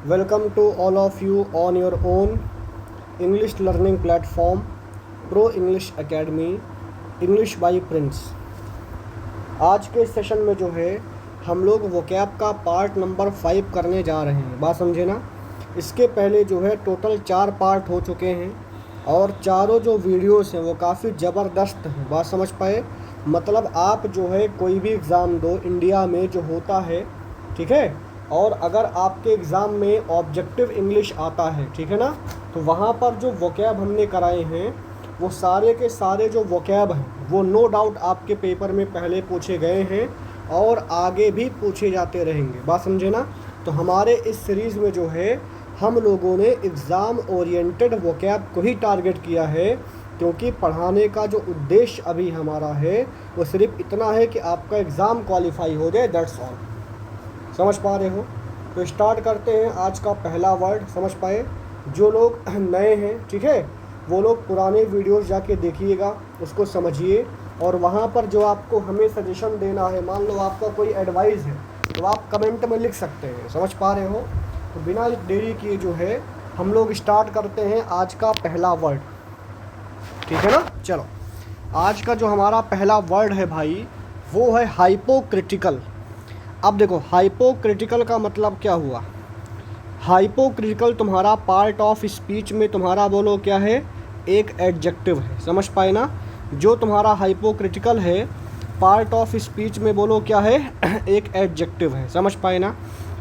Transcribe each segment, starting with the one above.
Welcome to all of you on your own English learning platform Pro English Academy English by Prince। आज के session में जो है हम लोग वोकैब का पार्ट नंबर 5 करने जा रहे हैं। बात समझे ना। इसके पहले जो है टोटल 4 पार्ट हो चुके हैं और चारों जो वीडियोस हैं वो काफ़ी ज़बरदस्त हैं। बात समझ पाए। मतलब आप जो है कोई भी एग्ज़ाम दो इंडिया में जो होता है, ठीक है, और अगर आपके एग्ज़ाम में ऑब्जेक्टिव इंग्लिश आता है, ठीक है ना, तो वहाँ पर जो वोकैब हमने कराए हैं वो सारे के सारे जो वोकैब हैं वो नो डाउट आपके पेपर में पहले पूछे गए हैं और आगे भी पूछे जाते रहेंगे। बात समझे ना। तो हमारे इस सीरीज़ में जो है हम लोगों ने एग्ज़ाम ओरिएंटेड वोकैब को ही टारगेट किया है, क्योंकि पढ़ाने का जो उद्देश्य अभी हमारा है वो सिर्फ इतना है कि आपका एग्ज़ाम क्वालिफाई हो जाए, दैट्स ऑल। समझ पा रहे हो। तो स्टार्ट करते हैं। आज का पहला वर्ड समझ पाए। जो लोग नए हैं, ठीक है, वो लोग पुराने वीडियोस जाके देखिएगा, उसको समझिए और वहाँ पर जो आपको हमें सजेशन देना है, मान लो आपका कोई एडवाइस है तो आप कमेंट में लिख सकते हैं। समझ पा रहे हो। तो बिना देरी किए जो है हम लोग स्टार्ट करते हैं आज का पहला वर्ड, ठीक है ना। चलो, आज का जो हमारा पहला वर्ड है भाई वो है हाइपोक्रिटिकल। अब देखो, हाइपोक्रिटिकल का मतलब क्या हुआ। हाइपोक्रिटिकल तुम्हारा पार्ट ऑफ स्पीच में तुम्हारा बोलो क्या है, एक एडजेक्टिव है। समझ पाए ना। जो तुम्हारा हाइपोक्रिटिकल है पार्ट ऑफ स्पीच में बोलो क्या है, एक एडजेक्टिव है। समझ पाए ना।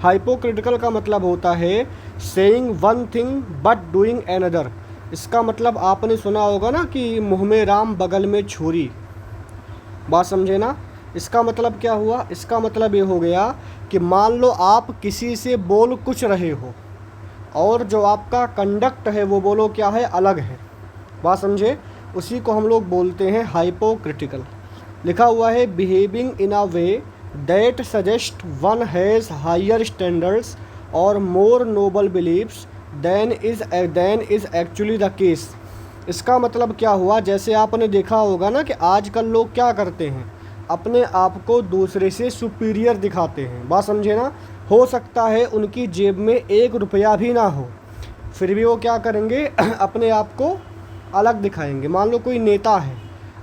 हाइपोक्रिटिकल का मतलब होता है saying one thing but doing another. इसका मतलब आपने सुना होगा ना कि मुँह में राम बगल में छुरी। बात समझे ना। इसका मतलब क्या हुआ, इसका मतलब ये हो गया कि मान लो आप किसी से बोल कुछ रहे हो और जो आपका कंडक्ट है वो बोलो क्या है, अलग है। बात समझे। उसी को हम लोग बोलते हैं हाइपोक्रिटिकल। लिखा हुआ है behaving in a way that suggest one has higher standards और more noble beliefs than is actually the case. इसका मतलब क्या हुआ, जैसे आपने देखा होगा ना कि आजकल लोग क्या करते हैं, अपने आप को दूसरे से सुपीरियर दिखाते हैं। बात समझे ना। हो सकता है उनकी जेब में 1 रुपया भी ना हो, फिर भी वो क्या करेंगे, अपने आप को अलग दिखाएंगे। मान लो कोई नेता है,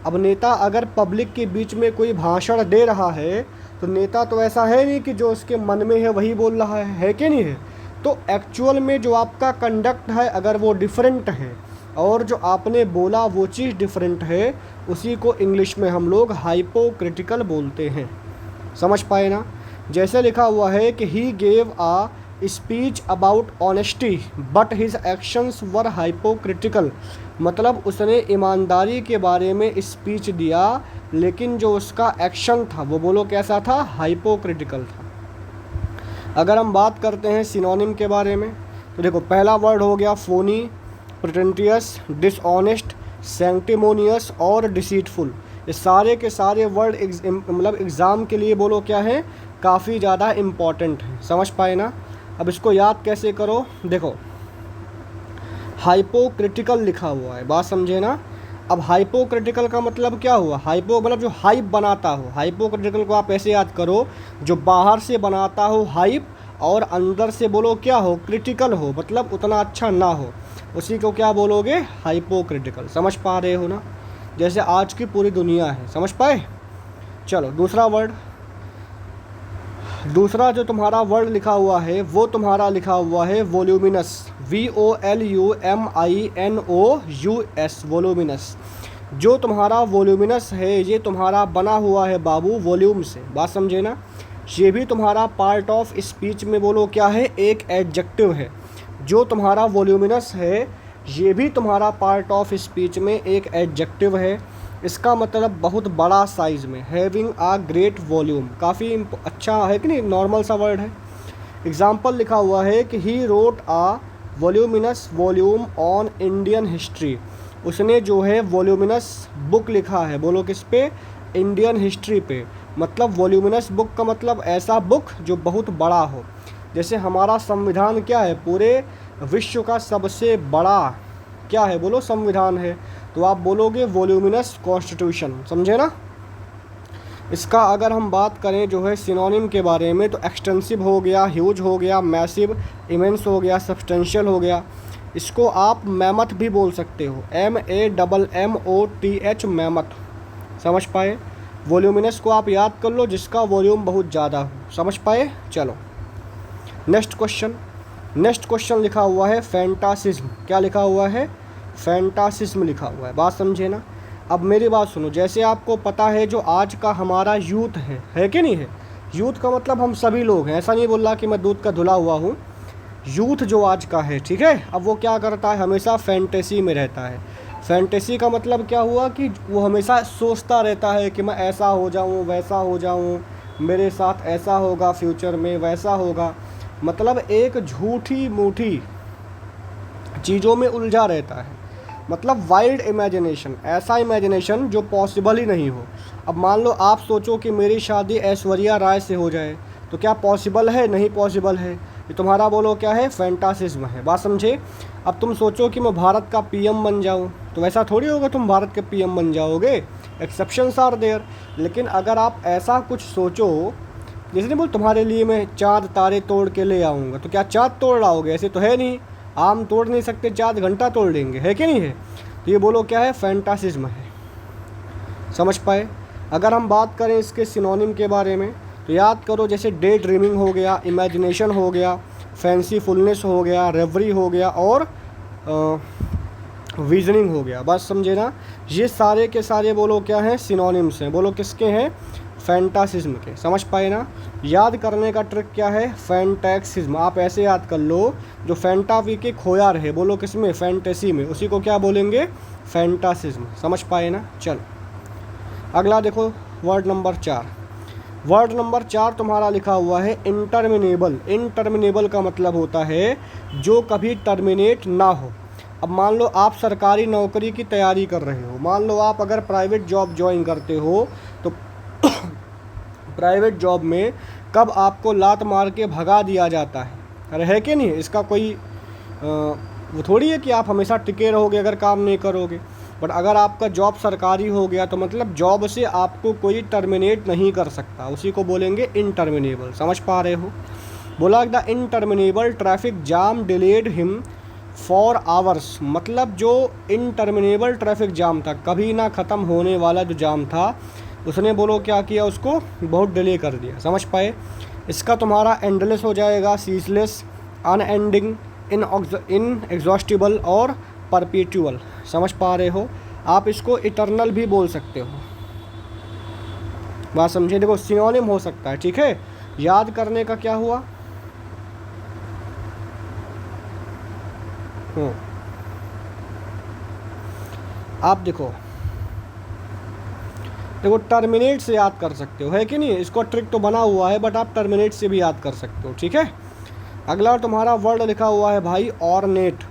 अब नेता अगर पब्लिक के बीच में कोई भाषण दे रहा है तो नेता तो ऐसा है नहीं कि जो उसके मन में है वही बोल रहा है कि नहीं है। तो एक्चुअल में जो आपका कंडक्ट है अगर वो डिफरेंट है और जो आपने बोला वो चीज़ डिफरेंट है, उसी को इंग्लिश में हम लोग हाइपोक्रिटिकल बोलते हैं। समझ पाए ना। जैसे लिखा हुआ है कि he gave a speech about honesty but his actions were hypocritical. मतलब उसने ईमानदारी के बारे में स्पीच दिया लेकिन जो उसका एक्शन था वो बोलो कैसा था, हाइपोक्रिटिकल था। अगर हम बात करते हैं सिनोनिम के बारे में तो देखो, पहला वर्ड हो गया फोनी, प्रिटेंटियस, डिसऑनेस्ट, सैंक्टिमोनियस और डिसीटफुल। ये सारे के सारे वर्ड मतलब एग्ज़ाम के लिए बोलो क्या है, काफ़ी ज़्यादा इम्पॉर्टेंट है। समझ पाए ना। अब इसको याद कैसे करो, देखो हाइपोक्रिटिकल लिखा हुआ है। बात समझे ना। अब हाइपोक्रिटिकल का मतलब क्या हुआ, हाइपो मतलब जो हाइप बनाता हो। हाइपोक्रिटिकल को आप ऐसे याद करो, जो बाहर से बनाता हो हाइप और अंदर से बोलो क्या हो, क्रिटिकल हो, मतलब उतना अच्छा ना हो, उसी को क्या बोलोगे, हाइपोक्रिटिकल। समझ पा रहे हो ना। जैसे आज की पूरी दुनिया है। समझ पाए। चलो दूसरा वर्ड, दूसरा जो तुम्हारा वर्ड लिखा हुआ है वो तुम्हारा लिखा हुआ है वॉल्यूमिनस, VOLUMINOUS, वॉल्यूमिनस। जो तुम्हारा वॉल्यूमिनस है ये तुम्हारा बना हुआ है बाबू वॉल्यूम से। बात समझे ना। ये भी तुम्हारा पार्ट ऑफ स्पीच में बोलो क्या है, एक एडजेक्टिव है। जो तुम्हारा वॉल्यूमिनस है ये भी तुम्हारा पार्ट ऑफ स्पीच में एक एडजेक्टिव है। इसका मतलब बहुत बड़ा साइज़ में, हैविंग आ ग्रेट वॉल्यूम। काफ़ी अच्छा है कि नहीं, नॉर्मल सा वर्ड है। एग्जाम्पल लिखा हुआ है कि he wrote a voluminous volume on Indian history. उसने जो है वॉल्यूमिनस बुक लिखा है, बोलो किस पे, इंडियन हिस्ट्री पे। मतलब वॉल्यूमिनस बुक का मतलब ऐसा बुक जो बहुत बड़ा हो। जैसे हमारा संविधान क्या है, पूरे विश्व का सबसे बड़ा क्या है, बोलो संविधान है। तो आप बोलोगे वॉल्यूमिनस कॉन्स्टिट्यूशन। समझे ना। इसका अगर हम बात करें जो है सिनोनिम के बारे में, तो एक्सटेंसिव हो गया, ह्यूज हो गया, मैसिव, इमेंस हो गया, सब्सटेंशियल हो गया। इसको आप मैमथ भी बोल सकते हो, MAMMOTH, मैमथ। समझ पाए? वॉल्यूमिनस को आप याद कर लो, जिसका वॉल्यूम बहुत ज़्यादा हो। समझ पाए? चलो नेक्स्ट क्वेश्चन लिखा हुआ है फैंटासिज्म। क्या लिखा हुआ है? फैंटासिज्म लिखा हुआ है। बात समझे ना? अब मेरी बात सुनो, जैसे आपको पता है जो आज का हमारा यूथ है कि नहीं है? यूथ का मतलब हम सभी लोग हैं, ऐसा नहीं बोल रहा कि मैं दूध का धुला हुआ हूँ। यूथ जो आज का है, ठीक है, अब वो क्या करता है? हमेशा फैंटेसी में रहता है। फैंटेसी का मतलब क्या हुआ कि वो हमेशा सोचता रहता है कि मैं ऐसा हो जाऊँ, वैसा हो जाऊँ, मेरे साथ ऐसा होगा, फ्यूचर में वैसा होगा। मतलब एक झूठी मूठी चीज़ों में उलझा रहता है। मतलब वाइल्ड इमेजिनेशन, ऐसा इमेजिनेशन जो पॉसिबल ही नहीं हो। अब मान लो आप सोचो कि मेरी शादी ऐश्वर्या राय से हो जाए, तो क्या पॉसिबल है? नहीं पॉसिबल है। ये तुम्हारा बोलो क्या है? फैंटासिज्म है। बात समझे? अब तुम सोचो कि मैं भारत का पीएम बन जाऊं, तो वैसा थोड़ी होगा तुम भारत के पीएम बन जाओगे। Exceptions are there. लेकिन अगर आप ऐसा कुछ सोचो, जैसे नहीं बोल तुम्हारे लिए मैं चाँद तारे तोड़ के ले आऊँगा, तो क्या चाँद तोड़ लाओगे? ऐसे तो है नहीं, आम तोड़ नहीं सकते, चाँद घंटा तोड़ लेंगे, है कि नहीं है? तो ये बोलो क्या है? फैंटासिज्म है। समझ पाए? अगर हम बात करें इसके सिनोनिम के बारे में, तो याद करो, जैसे डे ड्रीमिंग हो गया, इमेजिनेशन हो गया, फैंसीफुलनेस हो गया, रेवरी हो गया, और विजनिंग हो गया। बस समझे ना? ये सारे के सारे बोलो क्या हैं? सिनोनिम्स हैं। बोलो किसके हैं? फैंटासिज्म के। समझ पाए ना? याद करने का ट्रिक क्या है? फैंटैक्सिज्म। आप ऐसे याद कर लो, जो फैंटावी के खोया रहे, बोलो किसमें? फैंटेसी में, उसी को क्या बोलेंगे? फैंटासिज्म। समझ पाए ना? चलो अगला देखो, वर्ड नंबर 4 तुम्हारा लिखा हुआ है इंटरमिनेबल। इंटरमिनेबल का मतलब होता है जो कभी टर्मिनेट ना हो। अब मान लो आप सरकारी नौकरी की तैयारी कर रहे हो, मान लो आप अगर प्राइवेट जॉब ज्वाइन करते हो, तो प्राइवेट जॉब में कब आपको लात मार के भगा दिया जाता है? अरे है कि नहीं? इसका कोई वो थोड़ी है कि आप हमेशा टिके रहोगे अगर काम नहीं करोगे। बट अगर आपका जॉब सरकारी हो गया, तो मतलब जॉब से आपको कोई टर्मिनेट नहीं कर सकता, उसी को बोलेंगे इनटर्मिनेबल। समझ पा रहे हो? बोला the interminable traffic jam delayed him for hours. मतलब जो इनटर्मिनेबल ट्रैफिक जाम था, कभी ना ख़त्म होने वाला जो जाम था, उसने बोलो क्या किया? उसको बहुत डिले कर दिया। समझ पाए? इसका तुम्हारा एंडलेस हो जाएगा, सीसलेस, अनएंडिंग, इन एग्जॉस्टिबल और परपेचुअल। समझ पा रहे हो? आप इसको इटर्नल भी बोल सकते हो। बात समझे? देखो सिनोनिम हो सकता है, ठीक है। याद करने का क्या हुआ? आप देखो टर्मिनेट से याद कर सकते हो, है कि नहीं? इसको ट्रिक तो बना हुआ है, बट आप टर्मिनेट से भी याद कर सकते हो, ठीक है। अगला तुम्हारा वर्ड लिखा हुआ है भाई ऑर्नेट,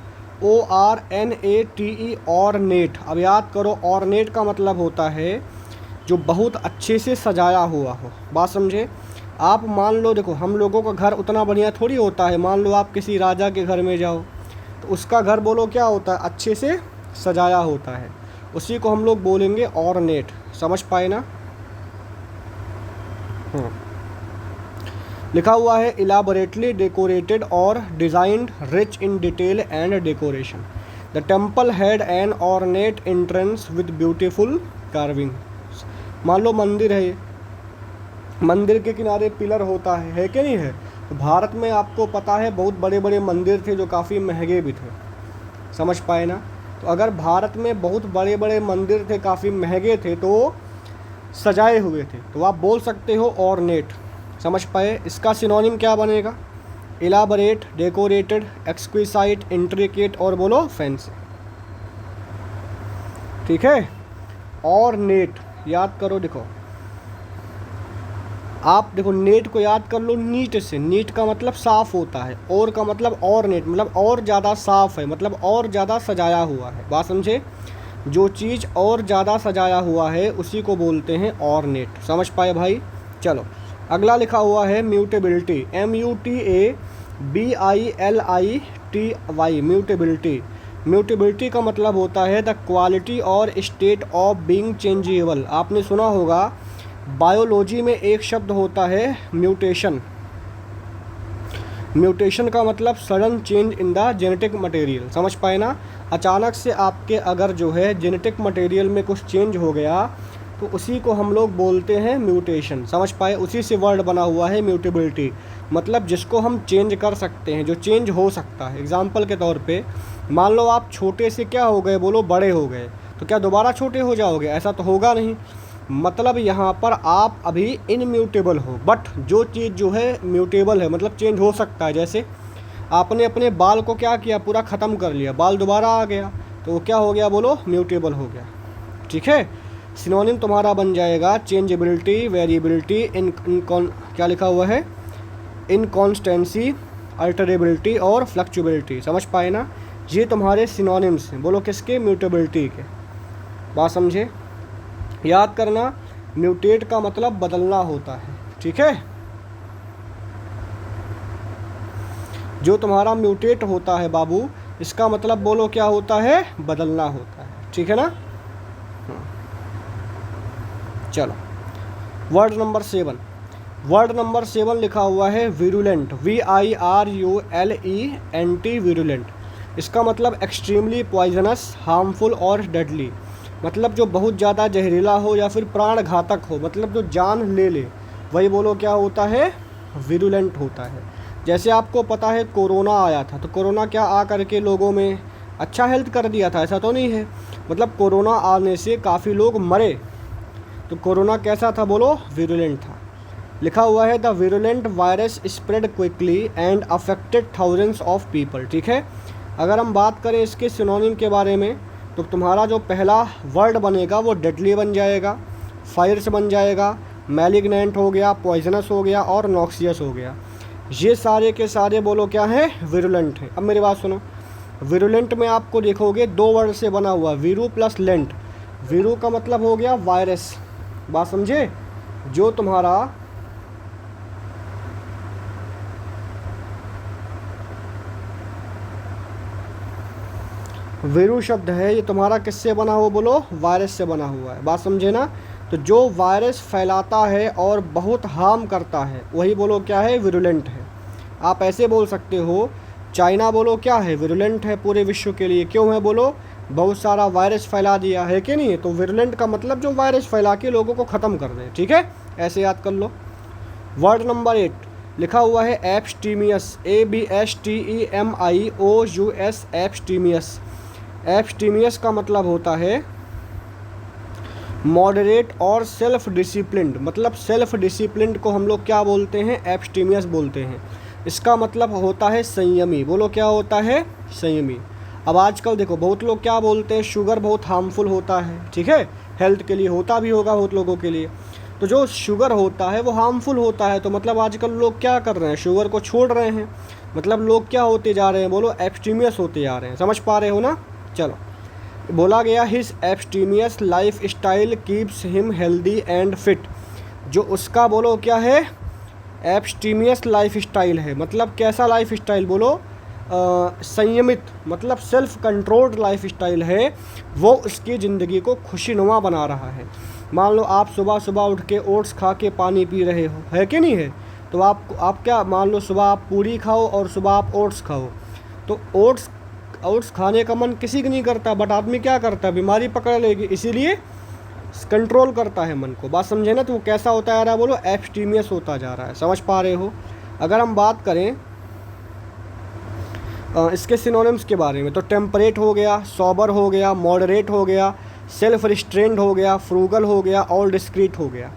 ORNATE, ऑर्नेट। अब याद करो, ऑर्नेट का मतलब होता है जो बहुत अच्छे से सजाया हुआ हो। बात समझे? आप मान लो, देखो हम लोगों का घर उतना बढ़िया थोड़ी होता है। मान लो आप किसी राजा के घर में जाओ, तो उसका घर बोलो क्या होता है? अच्छे से सजाया होता है, उसी को हम लोग बोलेंगे ऑर्नेट। समझ पाए ना? लिखा हुआ है इलाबोरेटली डेकोरेटेड और designed, rich in detail and decoration. The temple had an ornate entrance with beautiful carving. मान लो मंदिर है, मंदिर के किनारे पिलर होता है कि नहीं है? तो भारत में आपको पता है बहुत बड़े बड़े मंदिर थे जो काफ़ी महंगे भी थे। समझ पाए ना? तो अगर भारत में बहुत बड़े बड़े मंदिर थे, काफ़ी महंगे थे, तो सजाए हुए थे, तो आप बोल सकते हो ऑर्नेट। समझ पाए? इसका सिनोनिम क्या बनेगा? इलाबरेट, डेकोरेटेड, एक्सक्विसाइट, इंट्रिकेट और बोलो फैंसी। ठीक है। ऑर्नेट याद करो, देखो आप देखो नेट को याद कर लो नीट से। नीट का मतलब साफ होता है, और का मतलब ऑर्नेट, मतलब और ज़्यादा साफ है, मतलब और ज़्यादा सजाया हुआ है। बात समझे? जो चीज़ और ज़्यादा सजाया हुआ है उसी को बोलते हैं ऑर्नेट। समझ पाए भाई? चलो अगला लिखा हुआ है म्यूटेबिलिटी, MUTABILITY, म्यूटेबिलिटी। म्यूटेबिलिटी का मतलब होता है द क्वालिटी और स्टेट ऑफ बीइंग चेंजेबल। आपने सुना होगा बायोलॉजी में एक शब्द होता है म्यूटेशन। म्यूटेशन का मतलब sudden change in the genetic material, समझ पाए ना। अचानक से आपके अगर जो है जेनेटिक मटेरियल में कुछ चेंज हो गया तो उसी को हम लोग बोलते हैं म्यूटेशन, समझ पाए। उसी से वर्ड बना हुआ है म्यूटेबिलिटी, मतलब जिसको हम चेंज कर सकते हैं, जो चेंज हो सकता है। एग्जाम्पल के तौर पे मान लो आप छोटे से क्या हो गए, बोलो बड़े हो गए, तो क्या दोबारा छोटे हो जाओगे? ऐसा तो होगा नहीं। मतलब यहाँ पर आप अभी इनम्यूटेबल हो, बट जो चीज़ जो है म्यूटेबल है, मतलब चेंज हो सकता है। जैसे आपने अपने बाल को क्या किया, पूरा ख़त्म कर लिया, बाल दोबारा आ गया, तो वो क्या हो गया, बोलो म्यूटेबल हो गया। ठीक है, सिनोनिम तुम्हारा बन जाएगा चेंजेबिलिटी, वेरिएबिलिटी, क्या लिखा हुआ है, इनकॉन्स्टेंसी, अल्टरेबिलिटी और फ्लक्चुएबिलिटी, समझ पाए ना। ये तुम्हारे सिनोनिम्स हैं, बोलो किसके, म्यूटेबिलिटी के। बात समझे, याद करना म्यूटेट का मतलब बदलना होता है। ठीक है, जो तुम्हारा म्यूटेट होता है बाबू, इसका मतलब बोलो क्या होता है, बदलना होता है। ठीक है ना। चलो वर्ड नंबर 7, वर्ड नंबर 7 लिखा हुआ है विरुलेंट, VIRULENT, विरुलेंट। इसका मतलब एक्सट्रीमली पॉइजनस, हार्मफुल और डेडली, मतलब जो बहुत ज़्यादा जहरीला हो या फिर प्राण घातक हो, मतलब जो जान ले ले, वही बोलो क्या होता है, विरुलेंट होता है। जैसे आपको पता है कोरोना आया था, तो कोरोना क्या आ करके लोगों में अच्छा हेल्थ कर दिया था? ऐसा तो नहीं है। मतलब कोरोना आने से काफ़ी लोग मरे, तो कोरोना कैसा था, बोलो विरुलेंट था। लिखा हुआ है the virulent virus spread quickly and affected thousands of people. ठीक है, अगर हम बात करें इसके सिनोनिम के बारे में, तो तुम्हारा जो पहला वर्ड बनेगा वो डेडली बन जाएगा, फायर्स बन जाएगा, मैलिग्नेंट हो गया, पॉइजनस हो गया और नॉक्सियस हो गया। ये सारे के सारे बोलो क्या है, विरुलेंट है। अब मेरी बात सुनो, विरुलेंट में आपको देखोगे 2 वर्ड से बना हुआ, वीरू प्लस लेंट। वीरू का मतलब हो गया वायरस, बात समझे। जो तुम्हारा वीरू शब्द है, ये तुम्हारा किससे बना हुआ, बोलो वायरस से बना हुआ है, बात समझे ना। तो जो वायरस फैलाता है और बहुत हार्म करता है, वही बोलो क्या है, विरुलेंट है। आप ऐसे बोल सकते हो, चाइना बोलो क्या है, विरुलेंट है पूरे विश्व के लिए। क्यों है, बोलो बहुत सारा वायरस फैला दिया है कि नहीं। तो विरुलेंट का मतलब जो वायरस फैला के लोगों को ख़त्म कर दें। ठीक है, ऐसे याद कर लो। वर्ड नंबर 8 लिखा हुआ है एब्स्टीमियस, ABSTEMIOUS, एब्स्टीमियस। एब्स्टीमियस का मतलब होता है मॉडरेट और सेल्फ डिसिप्लिन्ड, मतलब सेल्फ डिसिप्लिन्ड को हम लोग क्या बोलते हैं, एब्स्टीमियस बोलते हैं। इसका मतलब होता है संयमी, बोलो क्या होता है, संयमी। अब आजकल देखो बहुत लोग क्या बोलते हैं, शुगर बहुत हार्मफुल होता है। ठीक है, हेल्थ के लिए होता भी होगा बहुत लोगों के लिए। तो जो शुगर होता है वो हार्मफुल होता है, तो मतलब आजकल लोग क्या कर रहे हैं, शुगर को छोड़ रहे हैं। मतलब लोग क्या होते जा रहे हैं, बोलो एब्स्टीमियस होते जा रहे हैं, समझ पा रहे हो ना। चलो, बोला गया his abstemious lifestyle keeps him healthy and fit. जो उसका बोलो क्या है, एब्स्टीमियस लाइफ स्टाइल है, मतलब कैसा लाइफ स्टाइल, बोलो संयमित, मतलब सेल्फ कंट्रोल्ड लाइफ स्टाइल है, वो उसकी ज़िंदगी को खुशीनुमा बना रहा है। मान लो आप सुबह सुबह उठ के ओट्स खा के पानी पी रहे हो, है कि नहीं है। तो आप क्या, मान लो सुबह आप पूरी खाओ और सुबह आप ओट्स खाओ, तो ओट्स खाने का मन किसी का नहीं करता, बट आदमी क्या करता है, बीमारी पकड़ लेगी, इसीलिए कंट्रोल करता है मन को, बात समझे ना। तो वो कैसा होता जा रहा है, बोलो एब्स्टीमियस होता जा रहा है, समझ पा रहे हो। अगर हम बात करें इसके सिनोनिम्स के बारे में, तो टेम्परेट हो गया, सॉबर हो गया, मॉडरेट हो गया, सेल्फ रिस्ट्रेंड हो गया, फ्रूगल हो गया और डिस्क्रीट हो गया।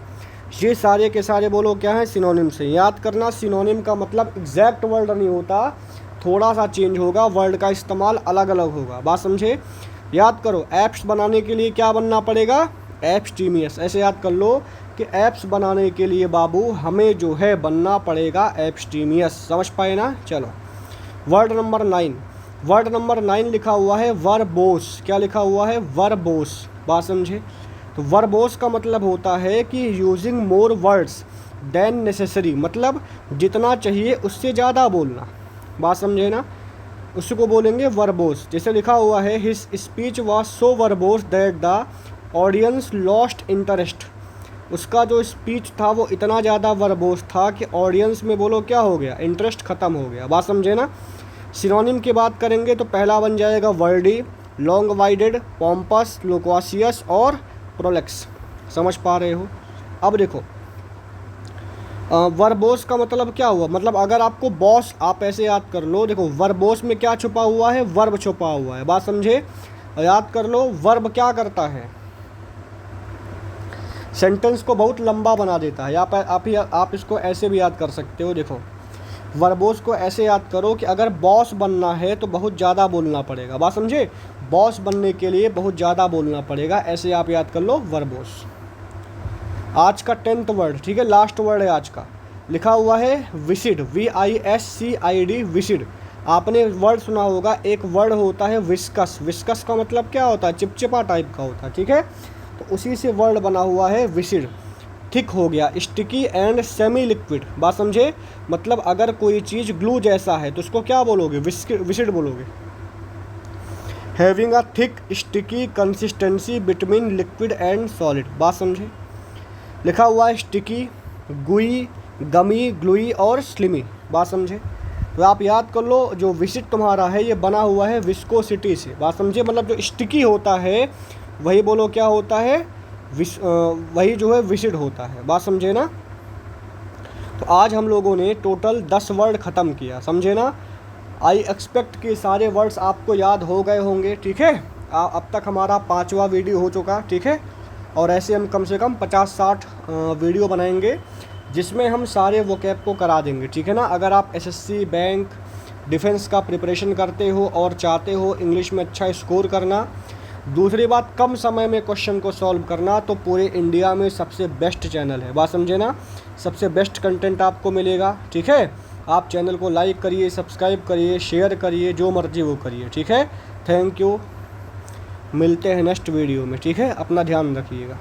ये सारे के सारे बोलो क्या है, सिनोनिम्स हैं। याद करना, सिनोनिम का मतलब एग्जैक्ट वर्ड नहीं होता, थोड़ा सा चेंज होगा, वर्ड का इस्तेमाल अलग अलग होगा, बात समझे। याद करो, ऐप्स बनाने के लिए क्या बनना पड़ेगा, एब्स्टीमियस। ऐसे याद कर लो कि ऐप्स बनाने के लिए बाबू हमें जो है बनना पड़ेगा एब्स्टीमियस, समझ पाए ना। चलो वर्ड नंबर 9, वर्ड नंबर 9 लिखा हुआ है वर्बोस। क्या लिखा हुआ है, वर्बोस, बात समझे। तो वर्बोस का मतलब होता है कि using more words than necessary, मतलब जितना चाहिए उससे ज़्यादा बोलना, बात समझे ना, उसको बोलेंगे वर्बोस। जैसे लिखा हुआ है his speech was so verbose that the audience lost interest. उसका जो स्पीच था वो इतना ज़्यादा वर्बोस था कि ऑडियंस में बोलो क्या हो गया, इंटरेस्ट ख़त्म हो गया। बात समझे ना। सिनोनिम की बात करेंगे तो पहला बन जाएगा वर्डी, लॉन्ग वाइडेड, पॉम्पस, लोक्वासियस और प्रोलेक्स। समझ पा रहे हो। अब देखो वर्बोस का मतलब क्या हुआ, मतलब अगर आपको बॉस, आप ऐसे याद कर लो, देखो वर्बोस में क्या छुपा हुआ है, वर्ब छुपा हुआ है। बात समझे, याद कर लो वर्ब क्या करता है, सेंटेंस को बहुत लंबा बना देता है। आप इसको ऐसे भी याद कर सकते हो। देखो वर्बोस को ऐसे याद करो कि अगर बॉस बनना है तो बहुत ज़्यादा बोलना पड़ेगा। बात समझे, बॉस बनने के लिए बहुत ज़्यादा बोलना पड़ेगा, ऐसे आप याद कर लो वर्बोस। आज का 10th वर्ड, ठीक है, लास्ट वर्ड है आज का, लिखा हुआ है विसिड, VISCID, विसिड। आपने वर्ड सुना होगा, एक वर्ड होता है विस्कस। विस्कस का मतलब क्या होता है, चिपचिपा टाइप का होता है, ठीक है। तो उसी से वर्ड बना हुआ है विसिड। थिक हो गया, स्टिकी एंड सेमी लिक्विड। बात समझे, मतलब अगर कोई चीज़ ग्लू जैसा है तो उसको क्या बोलोगे, विसिड बोलोगे। Having a thick sticky consistency between liquid and solid. बात समझे, लिखा हुआ है स्टिकी, गुई, गमी, ग्लूई और स्लिमी। बात समझे, तो आप याद कर लो जो विसिड तुम्हारा है ये बना हुआ है विस्कोसिटी से। बात समझे, मतलब जो स्टिकी होता है वही बोलो क्या होता है, वही जो है विसिड होता है। बात समझे ना। तो आज हम लोगों ने टोटल 10 वर्ड ख़त्म किया, समझे ना। आई एक्सपेक्ट कि सारे वर्ड्स आपको याद हो गए होंगे, ठीक है। अब तक हमारा 5वां वीडियो हो चुका, ठीक है। और ऐसे हम कम से कम 50-60 वीडियो बनाएंगे जिसमें हम सारे वोकैब को करा देंगे, ठीक है ना। अगर आप SSC, बैंक, डिफेंस का प्रिपरेशन करते हो और चाहते हो इंग्लिश में अच्छा स्कोर करना, दूसरी बात कम समय में क्वेश्चन को सॉल्व करना, तो पूरे इंडिया में सबसे बेस्ट चैनल है। बात समझे ना, सबसे बेस्ट कंटेंट आपको मिलेगा, ठीक है। आप चैनल को लाइक करिए, सब्सक्राइब करिए, शेयर करिए, जो मर्जी वो करिए, ठीक है। थैंक यू, मिलते हैं नेक्स्ट वीडियो में, ठीक है। अपना ध्यान रखिएगा।